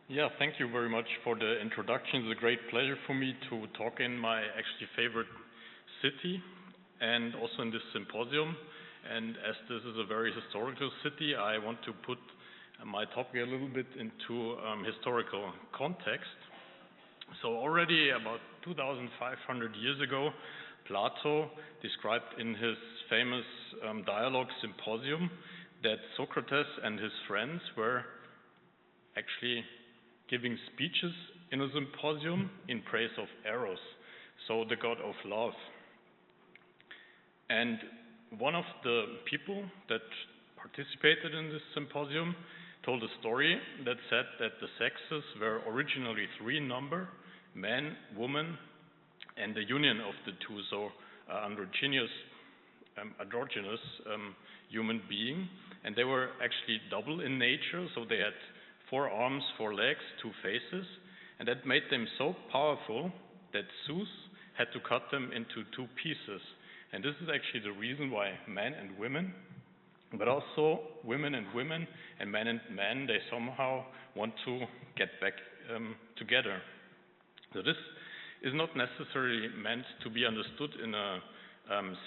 Yeah, thank you very much for the introduction. It's a great pleasure for me to talk in my actually favorite city and also in this symposium. And as this is a very historical city, I want to put my topic a little bit into historical context. So already about 2,500 years ago, Plato described in his famous dialogue Symposium that Socrates and his friends were actually giving speeches in a symposium in praise of Eros, so the god of love. And one of the people that participated in this symposium told a story that said that the sexes were originally three in number: man, woman, and the union of the two, so androgynous human being. And they were actually double in nature, so they had 4 arms, 4 legs, 2 faces, and that made them so powerful that Zeus had to cut them into 2 pieces. And this is actually the reason why men and women, but also women and women and men, they somehow want to get back together. So this is not necessarily meant to be understood in a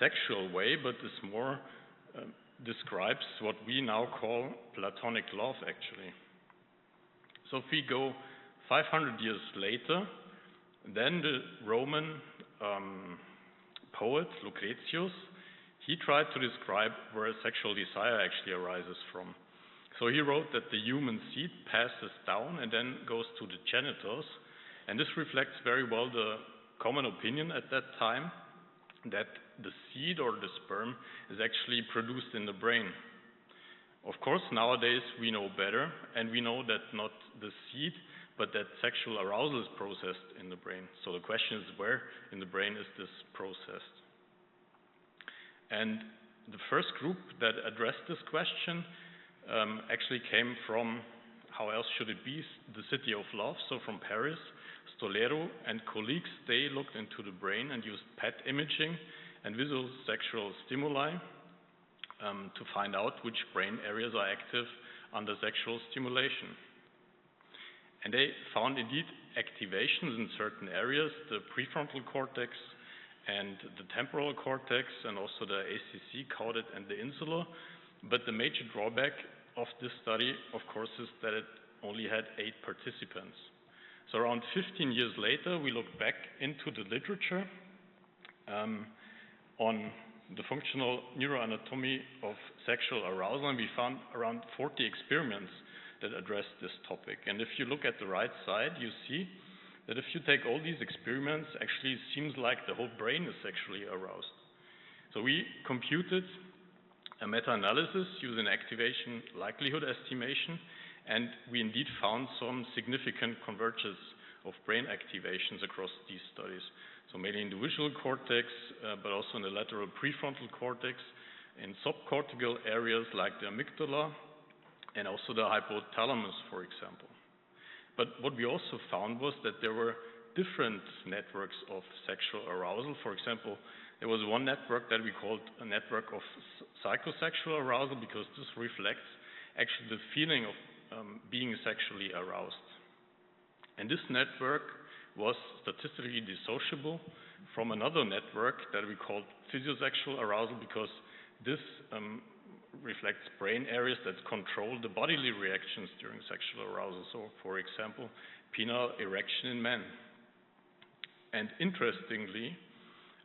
sexual way, but this more describes what we now call platonic love, actually. So if we go 500 years later, then the Roman poet Lucretius, he tried to describe where sexual desire actually arises from. So he wrote that the human seed passes down and then goes to the genitals, and this reflects very well the common opinion at that time that the seed or the sperm is actually produced in the brain. Of course, nowadays we know better, and we know that not the seed, but that sexual arousal is processed in the brain. So the question is, where in the brain is this processed? And the first group that addressed this question actually came from, how else should it be, the city of love, so from Paris. Stolero and colleagues, they looked into the brain and used PET imaging and visual sexual stimuli to find out which brain areas are active under sexual stimulation. And they found indeed activations in certain areas, the prefrontal cortex and the temporal cortex, and also the ACC caudate and the insula. But the major drawback of this study, of course, is that it only had 8 participants. So around 15 years later, we looked back into the literature on the functional neuroanatomy of sexual arousal, and we found around 40 experiments that address this topic. And if you look at the right side, you see that if you take all these experiments, actually it seems like the whole brain is sexually aroused. So we computed a meta-analysis using activation likelihood estimation, and we indeed found some significant convergence of brain activations across these studies. So mainly in the visual cortex, but also in the lateral prefrontal cortex, in subcortical areas like the amygdala, and also the hypothalamus, for example. But what we also found was that there were different networks of sexual arousal. For example, there was one network that we called a network of psychosexual arousal, because this reflects actually the feeling of being sexually aroused. And this network was statistically dissociable from another network that we called physiosexual arousal, because this reflects brain areas that control the bodily reactions during sexual arousal. So, for example, penile erection in men. And interestingly,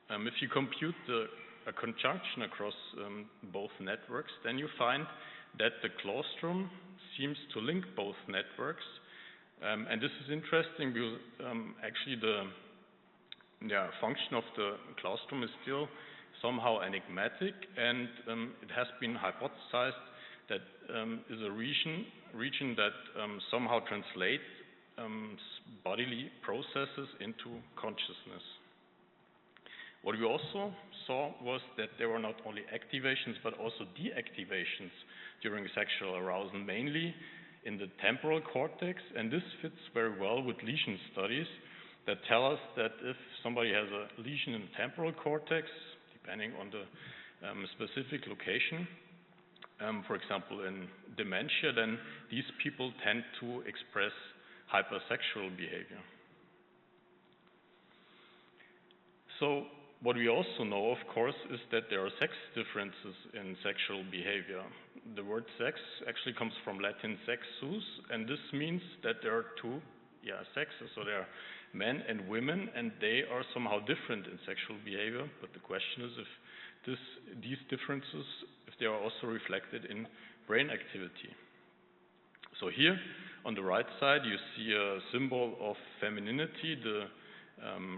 if you compute a conjunction across both networks, then you find that the claustrum seems to link both networks. And this is interesting because actually the function of the claustrum is still somehow enigmatic, and it has been hypothesized that is a region that somehow translates bodily processes into consciousness. What we also saw was that there were not only activations but also deactivations during sexual arousal, mainly in the temporal cortex, and this fits very well with lesion studies that tell us that if somebody has a lesion in the temporal cortex, depending on the specific location, for example in dementia, then these people tend to express hypersexual behavior. So what we also know, of course, is that there are sex differences in sexual behavior. The word sex actually comes from Latin sexus, and this means that there are two sexes. So there are men and women, and they are somehow different in sexual behavior. But the question is if these differences, if they are also reflected in brain activity. So here on the right side, you see a symbol of femininity, the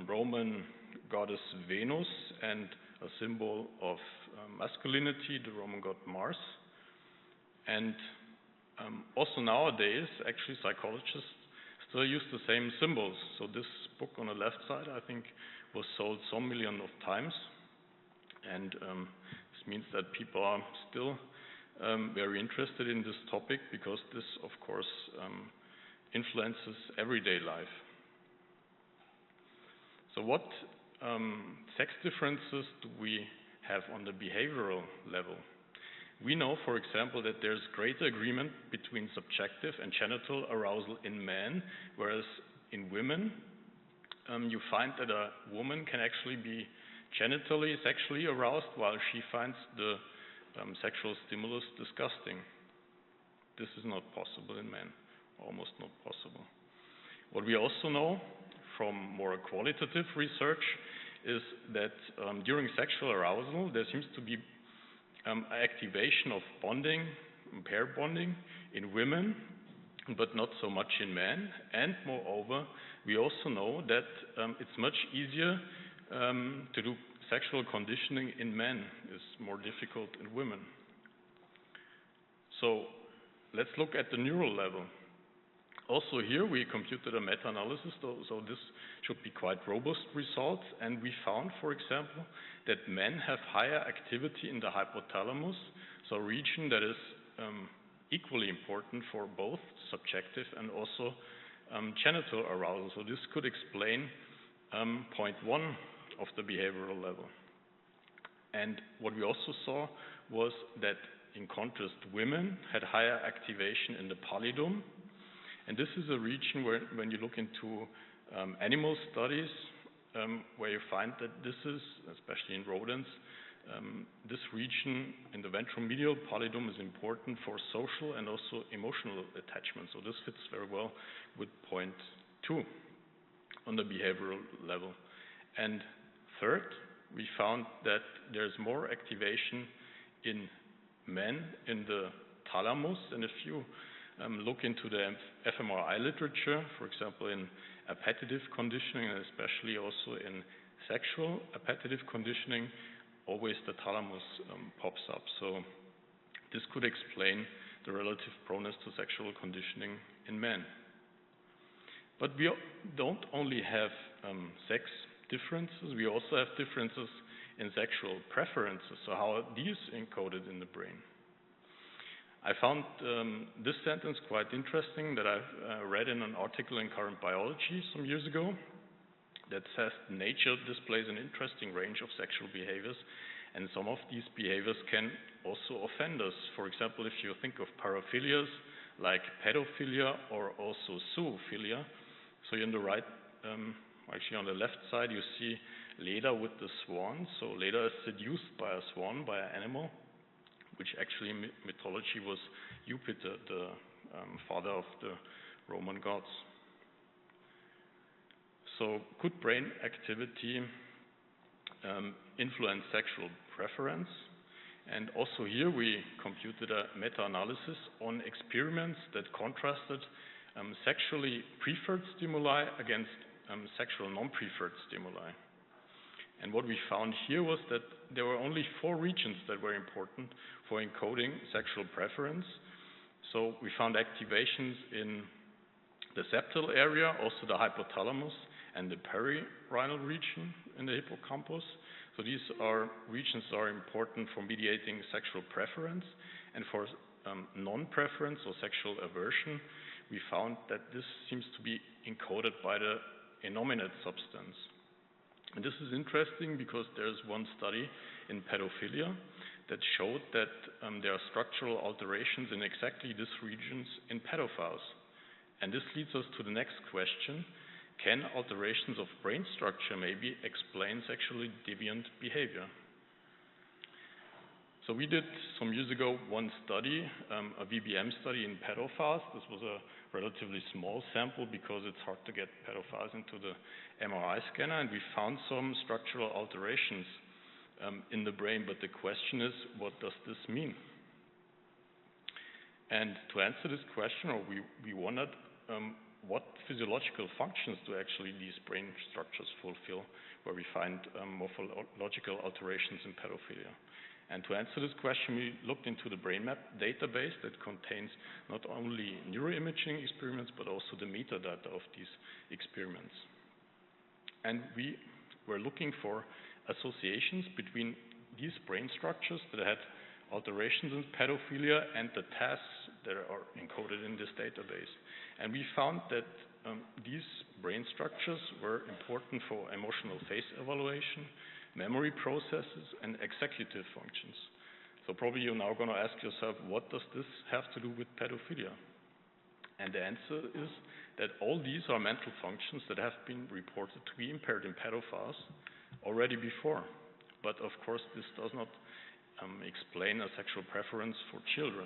Roman goddess Venus, and a symbol of masculinity, the Roman god Mars. And also nowadays, actually, psychologists still use the same symbols. So this book on the left side, I think, was sold some million of times. And this means that people are still very interested in this topic because this, of course, influences everyday life. So what sex differences do we have on the behavioral level? We know, for example, that there's greater agreement between subjective and genital arousal in men, whereas in women, you find that a woman can actually be genitally, sexually aroused while she finds the sexual stimulus disgusting. This is not possible in men, almost not possible. What we also know from more qualitative research is that during sexual arousal, there seems to be activation of bonding, pair bonding in women, but not so much in men. And moreover, we also know that it's much easier to do sexual conditioning in men. It's more difficult in women. So let's look at the neural level. Also here we computed a meta-analysis, so this should be quite robust results, and we found, for example, that men have higher activity in the hypothalamus, so a region that is equally important for both subjective and also genital arousal. So this could explain point one of the behavioral level. And what we also saw was that, in contrast, women had higher activation in the pallidum. And this is a region where, when you look into animal studies, where you find that this is, especially in rodents, this region in the ventromedial pallidum is important for social and also emotional attachment. So this fits very well with point two on the behavioral level. And third, we found that there's more activation in men in the thalamus. And if you look into the fMRI literature, for example, in appetitive conditioning, and especially also in sexual appetitive conditioning, always the thalamus pops up. So this could explain the relative proneness to sexual conditioning in men. But we don't only have sex differences, we also have differences in sexual preferences. So how are these encoded in the brain? I found this sentence quite interesting that I've read in an article in Current Biology some years ago that says nature displays an interesting range of sexual behaviors, and some of these behaviors can also offend us. For example, if you think of paraphilias like pedophilia or also zoophilia. So on the right, actually on the left side, you see Leda with the swan. So Leda is seduced by a swan, by an animal, which actually in mythology was Jupiter, the father of the Roman gods. So could brain activity influence sexual preference? And also here we computed a meta-analysis on experiments that contrasted sexually preferred stimuli against sexual non-preferred stimuli. And what we found here was that there were only 4 regions that were important for encoding sexual preference. So we found activations in the septal area, also the hypothalamus, and the perirhinal region in the hippocampus. So these are regions that are important for mediating sexual preference. And for non-preference or sexual aversion, we found that this seems to be encoded by the innominate substance. And this is interesting because there's one study in pedophilia that showed that there are structural alterations in exactly these regions in pedophiles. And this leads us to the next question. Can alterations of brain structure maybe explain sexually deviant behavior? So we did some years ago one study, a VBM study in pedophiles. This was a relatively small sample because it's hard to get pedophiles into the MRI scanner, and we found some structural alterations in the brain, but the question is, what does this mean? And to answer this question, we wondered what physiological functions do actually these brain structures fulfill, where we find morphological alterations in pedophilia. And to answer this question, we looked into the BrainMap database that contains not only neuroimaging experiments, but also the metadata of these experiments. And we were looking for associations between these brain structures that had alterations in pedophilia and the tasks that are encoded in this database. And we found that these brain structures were important for emotional face evaluation, memory processes, and executive functions. So probably you're now going to ask yourself, what does this have to do with pedophilia? And the answer is that all these are mental functions that have been reported to be impaired in pedophiles already before. But of course, this does not explain a sexual preference for children.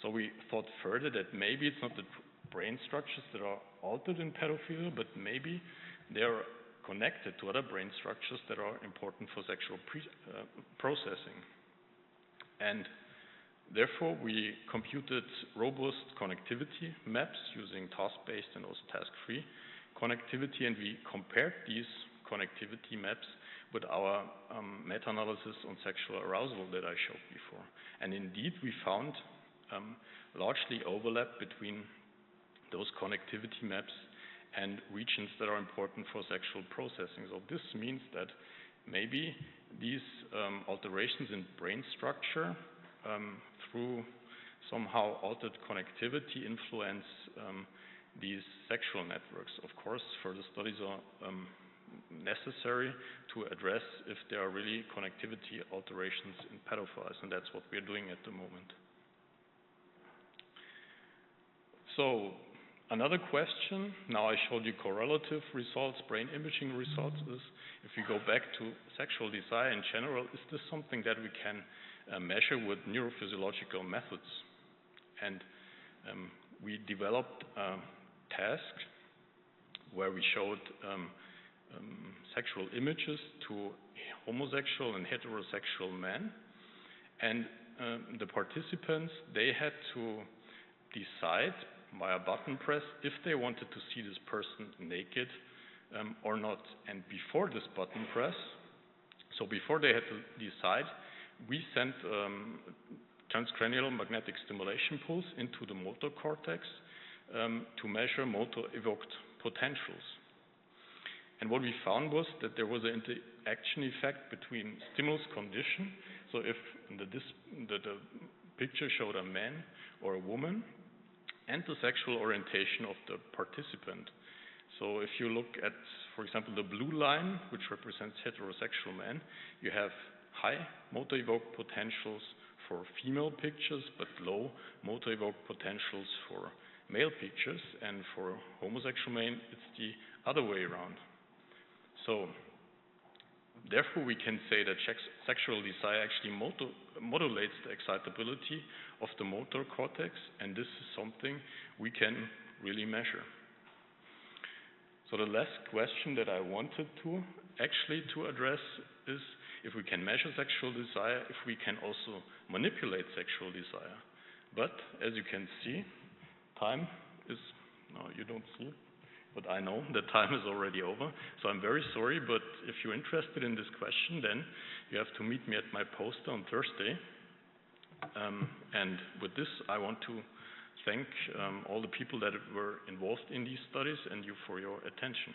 So we thought further that maybe it's not the brain structures that are altered in pedophilia, but maybe they are connected to other brain structures that are important for sexual processing. And therefore, we computed robust connectivity maps using task-based and also task-free connectivity, and we compared these connectivity maps with our meta-analysis on sexual arousal that I showed before. And indeed, we found largely overlap between those connectivity maps and regions that are important for sexual processing. So this means that maybe these alterations in brain structure through somehow altered connectivity influence these sexual networks. Of course, further studies are necessary to address if there are really connectivity alterations in pedophiles, and that's what we're doing at the moment. So, another question, now I showed you correlative results, brain imaging results, is if we go back to sexual desire in general, is this something that we can measure with neurophysiological methods? And we developed a task where we showed sexual images to homosexual and heterosexual men, and the participants, they had to decide via button press if they wanted to see this person naked or not. And before this button press, so before they had to decide, we sent transcranial magnetic stimulation pulse into the motor cortex to measure motor evoked potentials. And what we found was that there was an interaction effect between stimulus condition, so if the picture showed a man or a woman, and the sexual orientation of the participant. So if you look at, for example, the blue line, which represents heterosexual men, you have high motor evoked potentials for female pictures, but low motor evoked potentials for male pictures, and for homosexual men, it's the other way around. So, therefore, we can say that sexual desire actually modulates the excitability of the motor cortex, and this is something we can really measure. So the last question that I wanted to address is if we can measure sexual desire, if we can also manipulate sexual desire. But as you can see, time is, no, you don't see it, but I know that time is already over. So I'm very sorry, but if you're interested in this question, then you have to meet me at my poster on Thursday. And with this, I want to thank all the people that were involved in these studies and you for your attention.